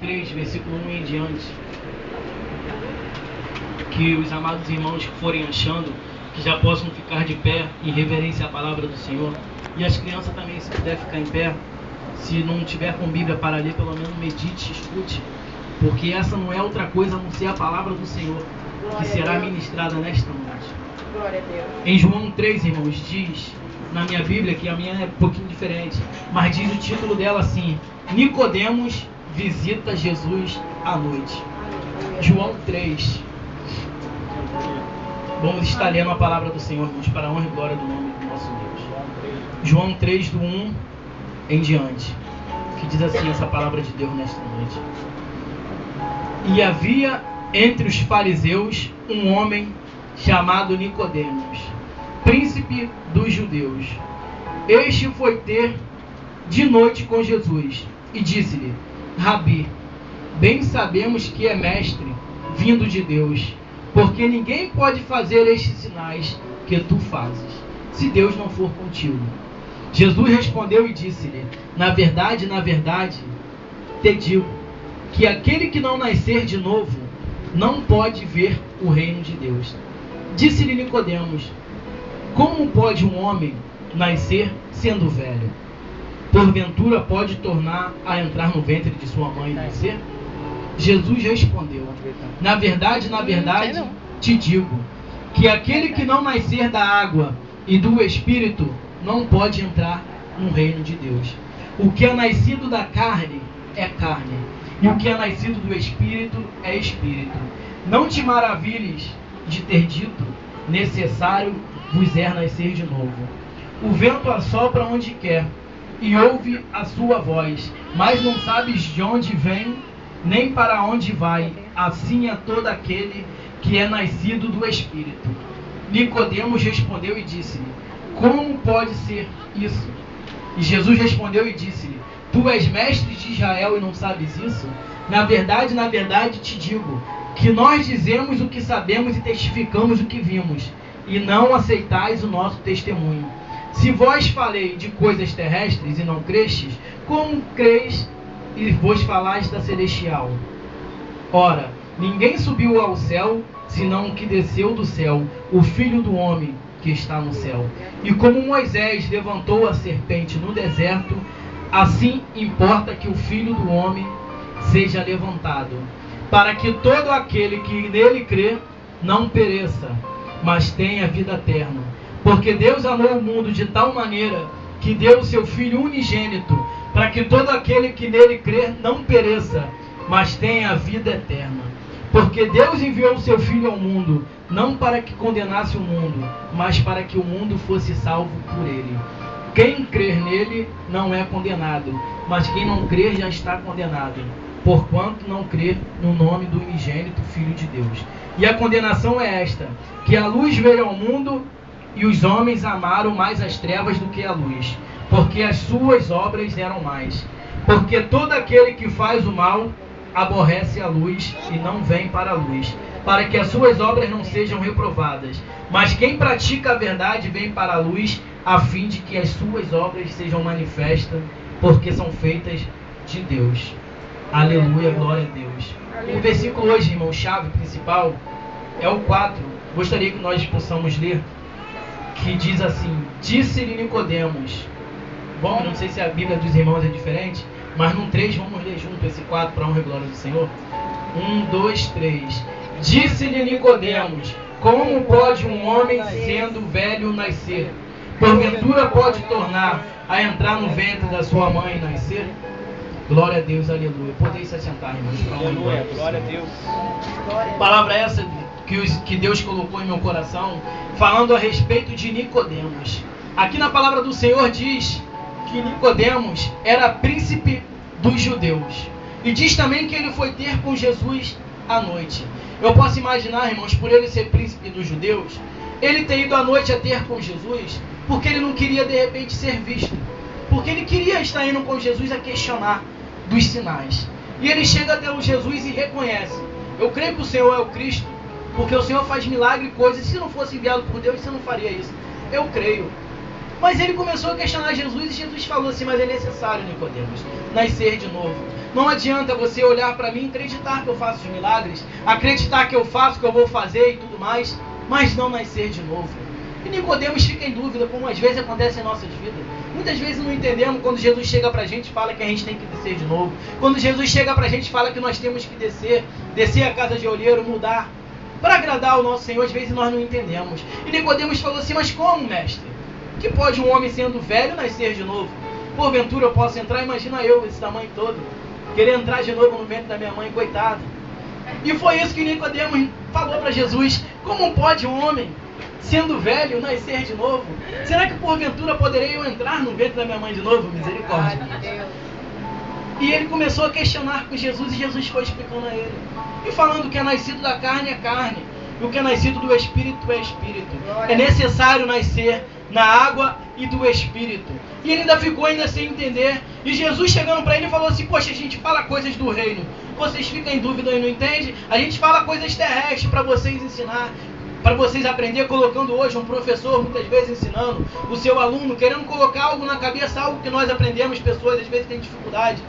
3, versículo 1 em diante, que os amados irmãos que forem achando, que já possam ficar de pé em reverência à palavra do Senhor. E as crianças também, se puder ficar em pé. Se não tiver com Bíblia para ler, pelo menos medite, escute, porque essa não é outra coisa a não ser a palavra do Senhor que será ministrada nesta noite. Glória a Deus. Em João 3, irmãos, diz, na minha Bíblia, que a minha é um pouquinho diferente, mas diz o título dela assim: Nicodemos visita Jesus à noite. João 3. Vamos estar lendo a palavra do Senhor, irmãos, para a honra e glória do nome do nosso Deus. João 3, do 1 em diante, que diz assim essa palavra de Deus nesta noite. E havia entre os fariseus um homem chamado Nicodemos, príncipe dos judeus. Este foi ter de noite com Jesus e disse-lhe: Rabi, bem sabemos que é mestre vindo de Deus, porque ninguém pode fazer estes sinais que tu fazes, se Deus não for contigo. Jesus respondeu e disse-lhe: na verdade, te digo, que aquele que não nascer de novo não pode ver o reino de Deus. Disse-lhe Nicodemos: como pode um homem nascer sendo velho? Porventura pode tornar a entrar no ventre de sua mãe e nascer? Jesus respondeu: na verdade, te digo, que aquele que não nascer da água e do Espírito não pode entrar no reino de Deus. O que é nascido da carne é carne, e o que é nascido do Espírito é Espírito. Não te maravilhes de ter dito: necessário vos é nascer de novo. O vento assopra onde quer, e ouve a sua voz, mas não sabes de onde vem, nem para onde vai. Assim é todo aquele que é nascido do Espírito. Nicodemos respondeu e disse-lhe: como pode ser isso? E Jesus respondeu e disse-lhe: tu és mestre de Israel e não sabes isso? Na verdade te digo, que nós dizemos o que sabemos e testificamos o que vimos, e não aceitais o nosso testemunho. Se vós falei de coisas terrestres e não crestes, como creis e vos falais da celestial? Ora, ninguém subiu ao céu, senão o que desceu do céu, o Filho do homem que está no céu. E como Moisés levantou a serpente no deserto, assim importa que o Filho do homem seja levantado, para que todo aquele que nele crê não pereça, mas tenha vida eterna. Porque Deus amou o mundo de tal maneira que deu o seu Filho unigênito, para que todo aquele que nele crê não pereça, mas tenha a vida eterna. Porque Deus enviou o seu Filho ao mundo, não para que condenasse o mundo, mas para que o mundo fosse salvo por ele. Quem crer nele não é condenado, mas quem não crer já está condenado, porquanto não crê no nome do unigênito Filho de Deus. E a condenação é esta: que a luz veio ao mundo, e os homens amaram mais as trevas do que a luz, porque as suas obras eram mais. Porque todo aquele que faz o mal aborrece a luz e não vem para a luz, para que as suas obras não sejam reprovadas. Mas quem pratica a verdade vem para a luz, a fim de que as suas obras sejam manifestas, porque são feitas de Deus. Aleluia, glória a Deus. O versículo hoje, irmão, chave principal, é o 4. Gostaria que nós possamos ler, que diz assim: disse-lhe Nicodemos. Bom, não sei se a Bíblia dos irmãos é diferente, mas no 3 vamos ler junto esse 4 para a honra e glória do Senhor. 1, 2, 3. Disse-lhe Nicodemos: como pode um homem sendo velho nascer? Porventura pode tornar a entrar no ventre da sua mãe e nascer? Glória a Deus, aleluia. Podeis se assentar, irmãos. Aleluia, glória a Deus. Palavra essa que Deus colocou em meu coração, falando a respeito de Nicodemos. Aqui na palavra do Senhor diz que Nicodemos era príncipe dos judeus. E diz também que ele foi ter com Jesus à noite. Eu posso imaginar, irmãos, por ele ser príncipe dos judeus, ele ter ido à noite a ter com Jesus, porque ele não queria de repente ser visto. Porque ele queria estar indo com Jesus a questionar dos sinais. E ele chega até o Jesus e reconhece: eu creio que o Senhor é o Cristo, porque o Senhor faz milagre e coisas. Se não fosse enviado por Deus, você não faria isso. Eu creio. Mas ele começou a questionar Jesus, e Jesus falou assim: mas é necessário, Nicodemos, nascer de novo. Não adianta você olhar para mim e acreditar que eu faço os milagres, acreditar que eu faço, que eu vou fazer e tudo mais, mas não nascer de novo. E Nicodemos fica em dúvida, como às vezes acontece em nossas vidas. Muitas vezes não entendemos quando Jesus chega para a gente e fala que a gente tem que descer de novo. Quando Jesus chega para a gente e fala que nós temos que descer a casa de olheiro, mudar, para agradar o nosso Senhor, às vezes nós não entendemos. E Nicodemos falou assim, mas como, mestre? Que pode um homem sendo velho nascer de novo? Porventura eu posso entrar, imagina eu, esse tamanho todo, querer entrar de novo no ventre da minha mãe, coitado. E foi isso que Nicodemos falou para Jesus, como pode um homem, sendo velho, nascer de novo? Será que porventura poderei eu entrar no ventre da minha mãe de novo? Misericórdia. E ele começou a questionar com Jesus e Jesus foi explicando a ele. E falando que é nascido da carne é carne, e o que é nascido do Espírito é Espírito. É necessário nascer na água e do Espírito. E ele ainda ficou sem entender. E Jesus chegando para ele falou assim, poxa, a gente fala coisas do reino, vocês ficam em dúvida e não entendem? A gente fala coisas terrestres para vocês ensinar, para vocês aprender, colocando hoje um professor muitas vezes ensinando o seu aluno, querendo colocar algo na cabeça, algo que nós aprendemos, pessoas às vezes têm dificuldade.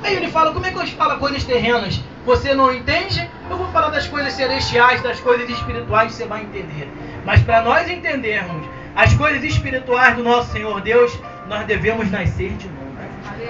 Aí ele fala, como é que eu falo coisas terrenas? Você não entende? Eu vou falar das coisas celestiais, das coisas espirituais, você vai entender. Mas para nós entendermos as coisas espirituais do nosso Senhor Deus, nós devemos nascer de novo.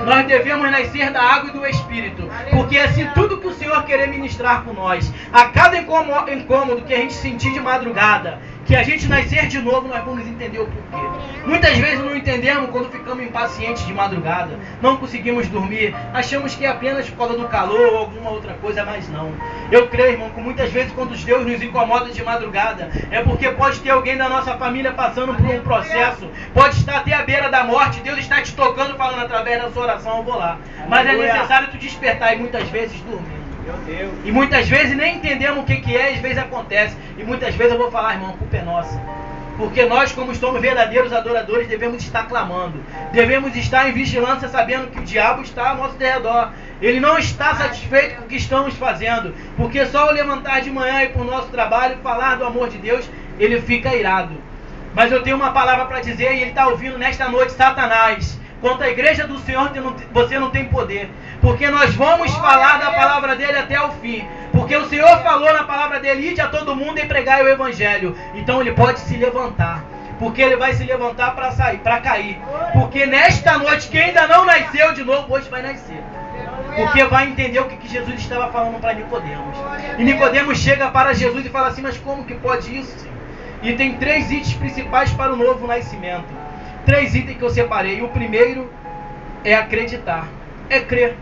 Nós devemos nascer da água e do Espírito, porque assim tudo que o Senhor querer ministrar por nós, a cada incômodo que a gente sentir de madrugada, que a gente nascer de novo, nós vamos entender o porquê. Muitas vezes não entendemos quando ficamos impacientes de madrugada, não conseguimos dormir, achamos que é apenas por causa do calor ou alguma outra coisa, mas não. Eu creio, irmão, que muitas vezes quando Deus nos incomoda de madrugada, é porque pode ter alguém da nossa família passando por um processo, pode estar até à beira da morte, Deus está te tocando, falando através da sua oração, eu vou lá. Mas é necessário tu despertar e muitas vezes dormir. E muitas vezes nem entendemos o que é, às vezes acontece. E muitas vezes eu vou falar, irmão, a culpa é nossa. Porque nós, como somos verdadeiros adoradores, devemos estar clamando. Devemos estar em vigilância, sabendo que o diabo está ao nosso redor. Ele não está satisfeito com o que estamos fazendo. Porque só o levantar de manhã e por nosso trabalho, falar do amor de Deus, ele fica irado. Mas eu tenho uma palavra para dizer e ele está ouvindo nesta noite, Satanás. Quanto à igreja do Senhor, você não tem poder. Porque nós vamos falar da palavra dele até o fim. Porque o Senhor falou na palavra dele, ide a todo mundo e pregai o evangelho. Então ele pode se levantar. Porque ele vai se levantar para cair. Porque nesta noite, quem ainda não nasceu de novo, hoje vai nascer. Porque vai entender o que Jesus estava falando para Nicodemos. E Nicodemos chega para Jesus e fala assim, mas como que pode isso, Senhor? E tem 3 itens principais para o novo nascimento. 3 itens que eu separei. O primeiro é acreditar, é crer,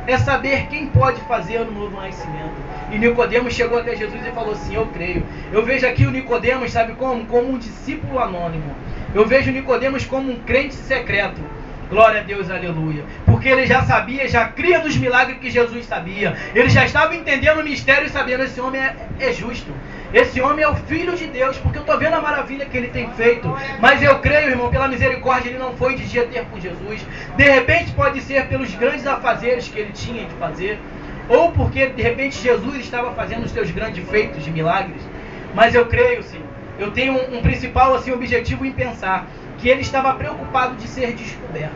é saber quem pode fazer o novo nascimento. E Nicodemos chegou até Jesus e falou assim, eu creio. Eu vejo aqui o Nicodemos, sabe como? Como um discípulo anônimo. Eu vejo Nicodemos como um crente secreto. Glória a Deus, aleluia. Porque ele já sabia, já cria nos milagres que Jesus sabia. Ele já estava entendendo o mistério e sabendo, esse homem é justo. Esse homem é o Filho de Deus, porque eu estou vendo a maravilha que ele tem feito. Mas eu creio, irmão, pela misericórdia, ele não foi de dia ter com Jesus. De repente pode ser pelos grandes afazeres que ele tinha de fazer. Ou porque de repente Jesus estava fazendo os seus grandes feitos de milagres. Mas eu creio, Senhor, eu tenho um principal objetivo em pensar que ele estava preocupado de ser descoberto.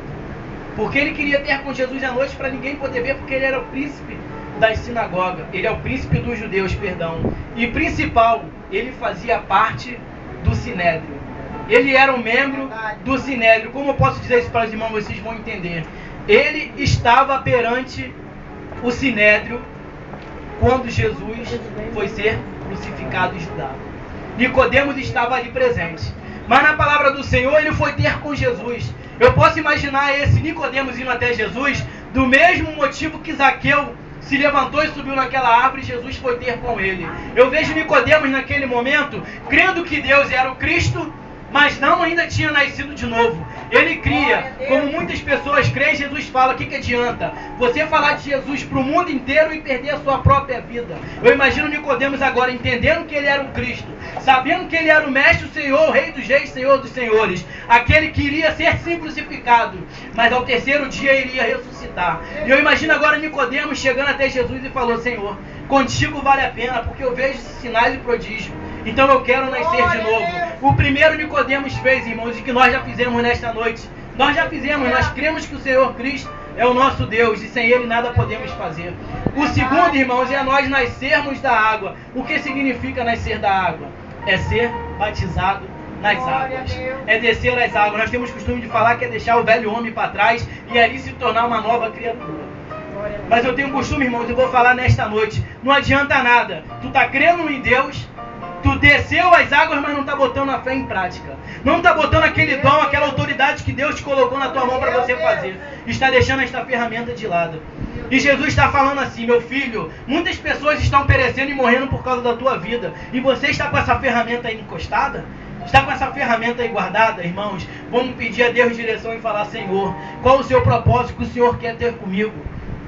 Porque ele queria ter com Jesus à noite para ninguém poder ver, porque ele era o príncipe das sinagogas. Ele é o príncipe dos judeus, perdão. E principal, ele fazia parte do Sinédrio. Ele era um membro do Sinédrio. Como eu posso dizer isso para os irmãos, vocês vão entender. Ele estava perante o Sinédrio quando Jesus foi ser crucificado e julgado. Nicodemos estava ali presente. Mas na palavra do Senhor, ele foi ter com Jesus. Eu posso imaginar esse Nicodemos indo até Jesus do mesmo motivo que Zaqueu se levantou e subiu naquela árvore e Jesus foi ter com ele. Eu vejo Nicodemos naquele momento, crendo que Deus era o Cristo, mas não ainda tinha nascido de novo. Ele cria, como muitas pessoas creem, Jesus fala, o que adianta? Você falar de Jesus para o mundo inteiro e perder a sua própria vida. Eu imagino Nicodemos agora entendendo que ele era o Cristo, sabendo que ele era o Mestre, o Senhor, o Rei dos Reis, Senhor dos Senhores, aquele que iria ser sim crucificado, mas ao terceiro dia iria ressuscitar. E eu imagino agora Nicodemos chegando até Jesus e falou, Senhor, contigo vale a pena, porque eu vejo sinais e prodígios. Então eu quero nascer de novo. O primeiro Nicodemos fez, irmãos, e que nós já fizemos nesta noite. Nós já fizemos, nós cremos que o Senhor Cristo é o nosso Deus, e sem Ele nada podemos fazer. O segundo, irmãos, é nós nascermos da água. O que significa nascer da água? É ser batizado nas águas. É descer as águas. Nós temos costume de falar que é deixar o velho homem para trás e ali se tornar uma nova criatura. Mas eu tenho costume, irmãos, eu vou falar nesta noite, não adianta nada. Tu tá crendo em Deus, tu desceu as águas, mas não está botando a fé em prática. Não está botando aquele dom, aquela autoridade que Deus te colocou na tua mão para você fazer. Está deixando esta ferramenta de lado. E Jesus está falando assim: meu filho, muitas pessoas estão perecendo e morrendo por causa da tua vida. E você está com essa ferramenta aí encostada? Está com essa ferramenta aí guardada, irmãos? Vamos pedir a Deus direção e falar: Senhor, qual o seu propósito que o Senhor quer ter comigo?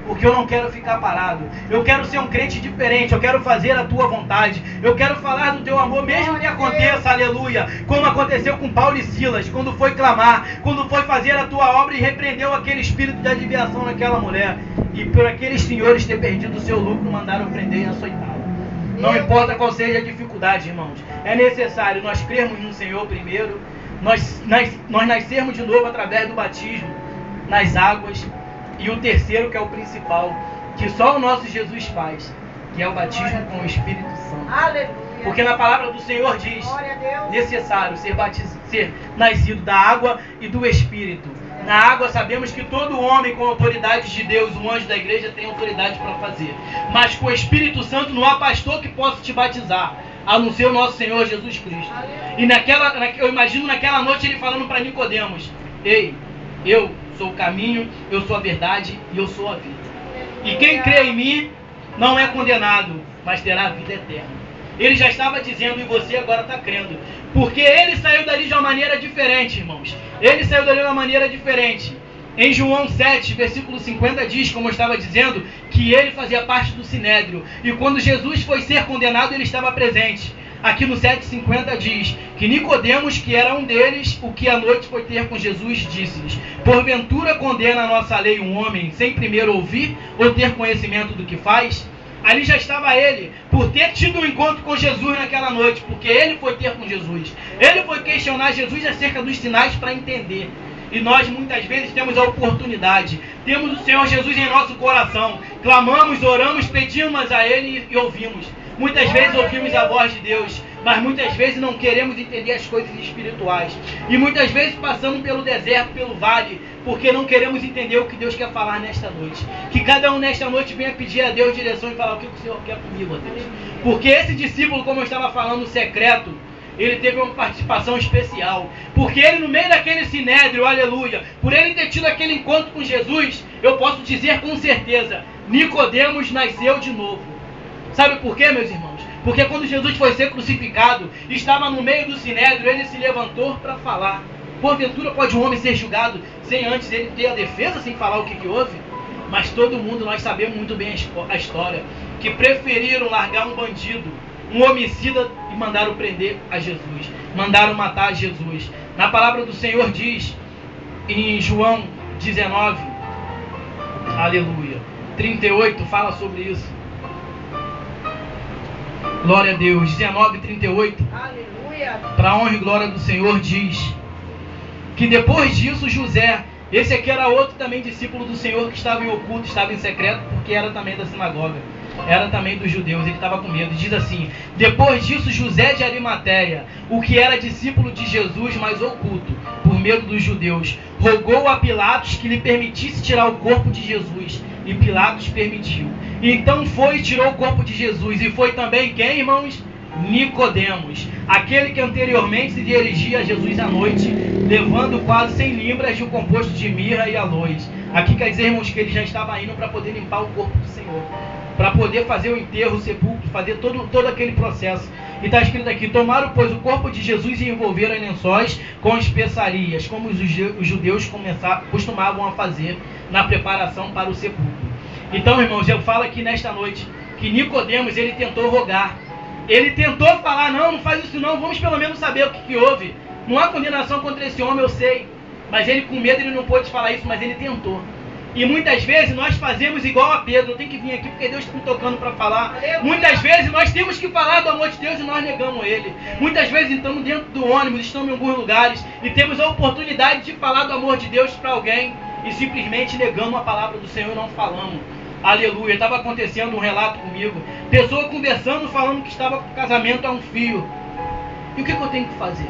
Porque eu não quero ficar parado. Eu quero ser um crente diferente. Eu quero fazer a tua vontade. Eu quero falar do teu amor, mesmo que aconteça, aleluia, como aconteceu com Paulo e Silas, quando foi clamar, quando foi fazer a tua obra e repreendeu aquele espírito de adivinhação naquela mulher. E por aqueles senhores ter perdido o seu lucro, mandaram prender e açoitá-la. Não importa qual seja a dificuldade, irmãos. É necessário nós crermos no Senhor primeiro. Nós nascermos de novo através do batismo nas águas. E o terceiro, que é o principal, que só o nosso Jesus faz, que é o batismo com o Espírito Santo. Aleluia. Porque na palavra do Senhor diz, necessário ser nascido da água e do Espírito. Na água sabemos que todo homem com autoridade de Deus, um anjo da igreja, tem autoridade para fazer. Mas com o Espírito Santo não há pastor que possa te batizar, a não ser o nosso Senhor Jesus Cristo. E eu imagino naquela noite ele falando para Nicodemos: ei, eu sou o caminho, eu sou a verdade e eu sou a vida. E quem crê em mim não é condenado, mas terá a vida eterna. Ele já estava dizendo, e você agora está crendo. Porque ele saiu dali de uma maneira diferente, irmãos. Ele saiu dali de uma maneira diferente. Em João 7, versículo 50 diz, como eu estava dizendo, que ele fazia parte do Sinédrio. E quando Jesus foi ser condenado, ele estava presente. Aqui no 7,50 diz que Nicodemos, que era um deles, o que à noite foi ter com Jesus, disse-lhes: porventura condena a nossa lei um homem sem primeiro ouvir ou ter conhecimento do que faz? Ali já estava ele, por ter tido um encontro com Jesus naquela noite, porque ele foi ter com Jesus. Ele foi questionar Jesus acerca dos sinais para entender. E nós muitas vezes temos a oportunidade, temos o Senhor Jesus em nosso coração, clamamos, oramos, pedimos a Ele e ouvimos. Muitas vezes ouvimos a voz de Deus, mas muitas vezes não queremos entender as coisas espirituais. E muitas vezes passamos pelo deserto, pelo vale, porque não queremos entender o que Deus quer falar nesta noite. Que cada um nesta noite venha pedir a Deus direção e falar: o que o Senhor quer comigo, ó Deus? Porque esse discípulo, como eu estava falando, secreto, ele teve uma participação especial. Porque ele, no meio daquele sinédrio, aleluia, por ele ter tido aquele encontro com Jesus, eu posso dizer com certeza, Nicodemos nasceu de novo. Sabe por quê, meus irmãos? Porque quando Jesus foi ser crucificado, estava no meio do sinédrio, ele se levantou para falar. Porventura pode um homem ser julgado sem antes ele ter a defesa, sem falar o que houve? Mas todo mundo, nós sabemos muito bem a história, que preferiram largar um bandido, um homicida, e mandaram prender a Jesus, mandaram matar Jesus. Na palavra do Senhor diz, em João 19, aleluia, 38, fala sobre isso. Glória a Deus. 19:38. Aleluia. Para a honra e glória do Senhor, diz que depois disso José, esse aqui era outro também discípulo do Senhor, que estava em oculto, estava em secreto, porque era também da sinagoga, era também dos judeus, ele estava com medo. Diz assim: depois disso José de Arimateia, o que era discípulo de Jesus, mas oculto, por medo dos judeus, rogou a Pilatos que lhe permitisse tirar o corpo de Jesus. E Pilatos permitiu. Então foi e tirou o corpo de Jesus. E foi também quem, irmãos? Nicodemos, aquele que anteriormente se dirigia a Jesus à noite, levando quase 100 libras de um composto de mirra e aloes. Aqui quer dizer, irmãos, que ele já estava indo para poder limpar o corpo do Senhor, para poder fazer o enterro, o sepulcro, fazer todo aquele processo. E está escrito aqui: tomaram, pois, o corpo de Jesus e envolveram em lençóis com especiarias, como os judeus costumavam a fazer na preparação para o sepulcro. Então, irmãos, eu falo aqui nesta noite que Nicodemos, ele tentou rogar, ele tentou falar: não faz isso não, vamos pelo menos saber o que houve. Não há condenação contra esse homem, eu sei. Mas ele, com medo, ele não pôde falar isso, mas ele tentou. E muitas vezes nós fazemos igual a Pedro: não tem que vir aqui porque Deus está me tocando para falar. Muitas vezes nós temos que falar do amor de Deus e nós negamos ele. Muitas vezes estamos dentro do ônibus, estamos em alguns lugares e temos a oportunidade de falar do amor de Deus para alguém e simplesmente negamos a palavra do Senhor e não falamos. Aleluia. Estava acontecendo um relato comigo. Pessoa conversando, falando que estava com casamento a um fio. E o que eu tenho que fazer?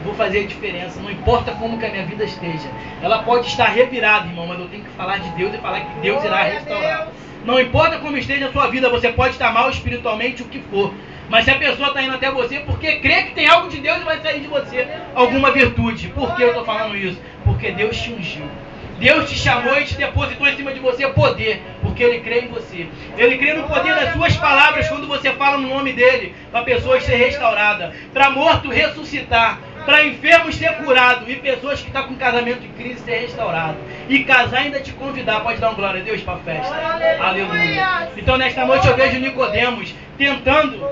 Vou fazer a diferença. Não importa como que a minha vida esteja. Ela pode estar revirada, irmão, mas eu tenho que falar de Deus e falar que Deus irá restaurar. Não importa como esteja a sua vida, você pode estar mal espiritualmente, o que for. Mas se a pessoa está indo até você porque crê que tem algo de Deus e vai sair de você alguma virtude. Por que eu estou falando isso? Porque Deus te ungiu. Deus te chamou e te depositou em cima de você poder, porque Ele crê em você. Ele crê no poder das suas palavras quando você fala no nome dEle, para pessoas ser restauradas, para morto ressuscitar, para enfermos ser curado e pessoas que estão com casamento em crise ser restaurado. E casar ainda te convidar, pode dar uma glória a Deus para a festa. Aleluia. Então nesta noite eu vejo Nicodemos tentando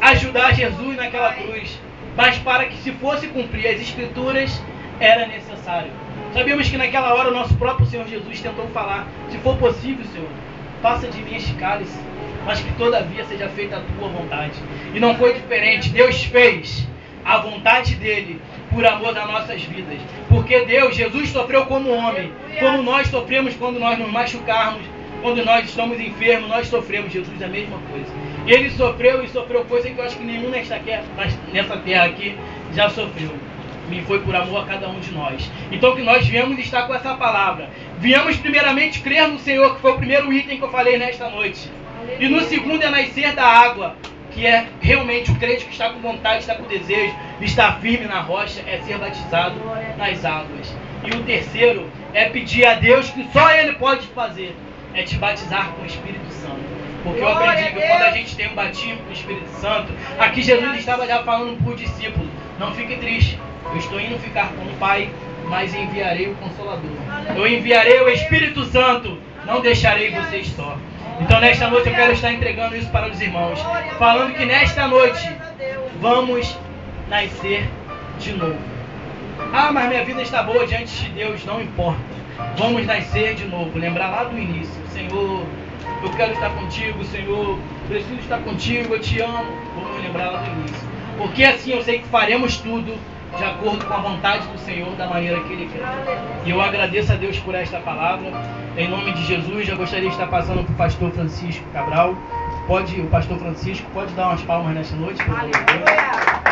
ajudar Jesus naquela cruz, mas para que se fosse cumprir as escrituras era necessário. Sabíamos que naquela hora o nosso próprio Senhor Jesus tentou falar: se for possível, Senhor, faça de mim este cálice, mas que todavia seja feita a tua vontade. E não foi diferente. Deus fez a vontade dele por amor das nossas vidas. Porque Deus, Jesus sofreu como homem, como nós sofremos quando nós nos machucarmos, quando nós estamos enfermos, nós sofremos. Jesus a mesma coisa. Ele sofreu e sofreu coisa que eu acho que nenhum nessa terra aqui já sofreu. E foi por amor a cada um de nós. Então que nós viemos estar com essa palavra. Viemos primeiramente crer no Senhor, que foi o primeiro item que eu falei nesta noite. E no segundo é nascer da água, que é realmente o crente que está com vontade, está com desejo, está firme na rocha, é ser batizado nas águas. E o terceiro é pedir a Deus, que só Ele pode fazer, é te batizar com o Espírito Santo. Porque eu aprendi que quando a gente tem um batismo com o Espírito Santo, aqui Jesus estava já falando para o discípulo: não fique triste, eu estou indo ficar com o Pai, mas enviarei o Consolador. Eu enviarei o Espírito Santo, não deixarei vocês só. Então nesta noite eu quero estar entregando isso para os irmãos, falando que nesta noite vamos nascer de novo. Ah, mas minha vida está boa diante de Deus, não importa. Vamos nascer de novo, lembrar lá do início: Senhor, eu quero estar contigo, Senhor, preciso estar contigo, eu te amo. Vamos lembrar lá do início. Porque assim eu sei que faremos tudo de acordo com a vontade do Senhor, da maneira que Ele quer. E eu agradeço a Deus por esta palavra. Em nome de Jesus, já gostaria de estar passando para o pastor Francisco Cabral. O pastor Francisco pode dar umas palmas nesta noite, por favor.